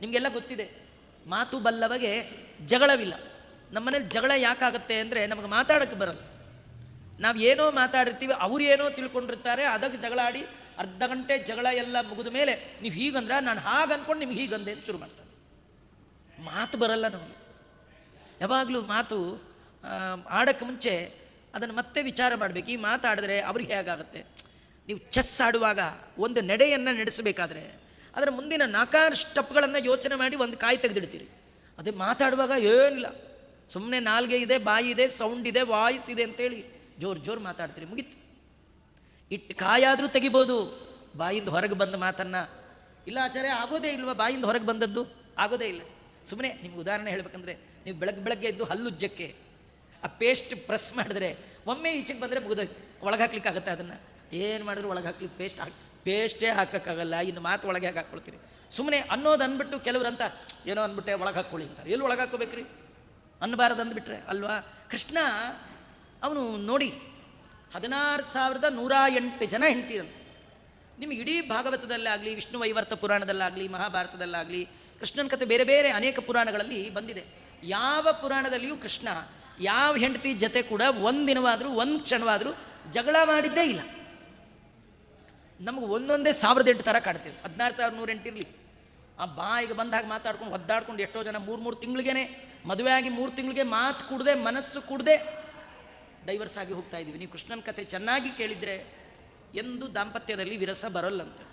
ನಿಮಗೆಲ್ಲ ಗೊತ್ತಿದೆ, ಮಾತು ಬಲ್ಲವಗೆ ಜಗಳವಿಲ್ಲ. ನಮ್ಮನೇಲಿ ಜಗಳ ಯಾಕಾಗುತ್ತೆ ಅಂದರೆ ನಮಗೆ ಮಾತಾಡೋಕ್ಕೆ ಬರಲ್ಲ. ನಾವು ಏನೋ ಮಾತಾಡಿರ್ತೀವಿ, ಅವ್ರು ಏನೋ ತಿಳ್ಕೊಂಡಿರ್ತಾರೆ, ಅದಕ್ಕೆ ಜಗಳ ಆಡಿ ಅರ್ಧ ಗಂಟೆ ಜಗಳ ಎಲ್ಲ ಮುಗಿದ ಮೇಲೆ ನೀವು ಹೀಗಂದ್ರೆ ನಾನು ಹಾಗೆ ಅಂದ್ಕೊಂಡು ನಿಮ್ಗೆ ಹೀಗಂದೆ ಅಂತ ಶುರು ಮಾಡ್ತಾರೆ. ಮಾತು ಬರಲ್ಲ ನಮಗೆ. ಯಾವಾಗಲೂ ಮಾತು ಆಡೋಕ್ಕೆ ಮುಂಚೆ ಅದನ್ನು ಮತ್ತೆ ವಿಚಾರ ಮಾಡಬೇಕು. ಈ ಮಾತಾಡಿದ್ರೆ ಅವ್ರಿಗೆ ಹೇಗಾಗುತ್ತೆ. ನೀವು ಚೆಸ್ ಆಡುವಾಗ ಒಂದು ನಡೆಯನ್ನು ನಡೆಸಬೇಕಾದ್ರೆ ಅದರ ಮುಂದಿನ 4 ಸ್ಟೆಪ್ಗಳನ್ನು ಯೋಚನೆ ಮಾಡಿ ಒಂದು ಕಾಯಿ ತೆಗೆದಿಡ್ತೀರಿ. ಅದೇ ಮಾತಾಡುವಾಗ ಏನಿಲ್ಲ, ಸುಮ್ಮನೆ ನಾಲ್ಗೆ ಇದೆ, ಬಾಯಿ ಇದೆ, ಸೌಂಡ್ ಇದೆ, ವಾಯ್ಸ್ ಇದೆ ಅಂತೇಳಿ ಜೋರು ಮಾತಾಡ್ತೀರಿ, ಮುಗೀತು. ಇಟ್ಟು ಕಾಯಾದರೂ ತೆಗಿಬೋದು ಬಾಯಿಂದ ಹೊರಗೆ ಬಂದ ಮಾತನ್ನು. ಇಲ್ಲ ಆಚಾರ್ಯ ಆಗೋದೇ ಇಲ್ವ, ಬಾಯಿಂದ ಹೊರಗೆ ಬಂದದ್ದು ಆಗೋದೇ ಇಲ್ಲ. ಸುಮ್ಮನೆ ನಿಮ್ಗೆ ಉದಾಹರಣೆ ಹೇಳಬೇಕಂದ್ರೆ, ನೀವು ಬೆಳಗ್ಗೆ ಎದ್ದು ಹಲ್ಲುಜ್ಜಕ್ಕೆ ಆ ಪೇಸ್ಟ್ ಪ್ರೆಸ್ ಮಾಡಿದ್ರೆ ಒಮ್ಮೆ ಈಚೆಗೆ ಬಂದರೆ ಮುಗಿದೋಯ್ತು. ಒಳಗೆ ಹಾಕ್ಲಿಕ್ಕೆ ಆಗುತ್ತೆ? ಅದನ್ನು ಏನು ಮಾಡಿದ್ರು ಒಳಗೆ ಹಾಕ್ಲಿಕ್ಕೆ ಪೇಸ್ಟೇ ಹಾಕೋಕ್ಕಾಗಲ್ಲ. ಇನ್ನು ಮಾತು ಒಳಗೆ ಹಾಕಿ ಹಾಕ್ಕೊಳ್ತೀರಿ. ಸುಮ್ಮನೆ ಅನ್ನೋದು ಅಂದ್ಬಿಟ್ಟು ಕೆಲವ್ರು ಅಂತ ಏನೋ ಅಂದ್ಬಿಟ್ಟೆ ಒಳಗೆ ಹಾಕ್ಕೊಳ್ಳಿ ಅಂತಾರೆ. ಎಲ್ಲಿ ಒಳಗೆ ಹಾಕೋಬೇಕ್ರಿ? ಅನ್ನಬಾರದು ಅಂದ್ಬಿಟ್ರೆ ಅಲ್ವಾ? ಕೃಷ್ಣ ಅವನು ನೋಡಿ 16,108 ಜನ ಹೆಂಡ್ತೀರಂತೆ. ನಿಮಗೆ ಇಡೀ ಭಾಗವತದಲ್ಲಾಗಲಿ, ವಿಷ್ಣು ವೈವರ್ತ ಪುರಾಣದಲ್ಲಾಗಲಿ, ಮಹಾಭಾರತದಲ್ಲಾಗಲಿ, ಕೃಷ್ಣನ ಕಥೆ ಬೇರೆ ಬೇರೆ ಅನೇಕ ಪುರಾಣಗಳಲ್ಲಿ ಬಂದಿದೆ. ಯಾವ ಪುರಾಣದಲ್ಲಿಯೂ ಕೃಷ್ಣ ಯಾವ ಹೆಂಡತಿ ಜೊತೆ ಕೂಡ ಒಂದಿನವಾದರೂ ಒಂದು ಕ್ಷಣವಾದರೂ ಜಗಳ ಮಾಡಿದ್ದೇ ಇಲ್ಲ. ನಮಗೆ ಒಂದೊಂದೇ 1,008 ಥರ ಕಾಡ್ತೀವಿ. 16,108 ಇರಲಿ, ಆ ಬಾಯಿಗೆ ಬಂದಾಗ ಮಾತಾಡ್ಕೊಂಡು ಒದ್ದಾಡ್ಕೊಂಡು ಎಷ್ಟೋ ಜನ 3 ತಿಂಗಳಿಗೇನೆ ಮದುವೆ ಆಗಿ 3 ತಿಂಗಳಿಗೆ ಮಾತು ಕೂಡದೆ, ಮನಸ್ಸು ಕೂಡದೆ ಡೈವರ್ಸ್ ಆಗಿ ಹೋಗ್ತಾ ಇದ್ದೀವಿ. ನೀವು ಕೃಷ್ಣನ ಕಥೆ ಚೆನ್ನಾಗಿ ಕೇಳಿದರೆ ಎಂದು ದಾಂಪತ್ಯದಲ್ಲಿ ವಿರಸ ಬರೋಲ್ಲಂತೆ.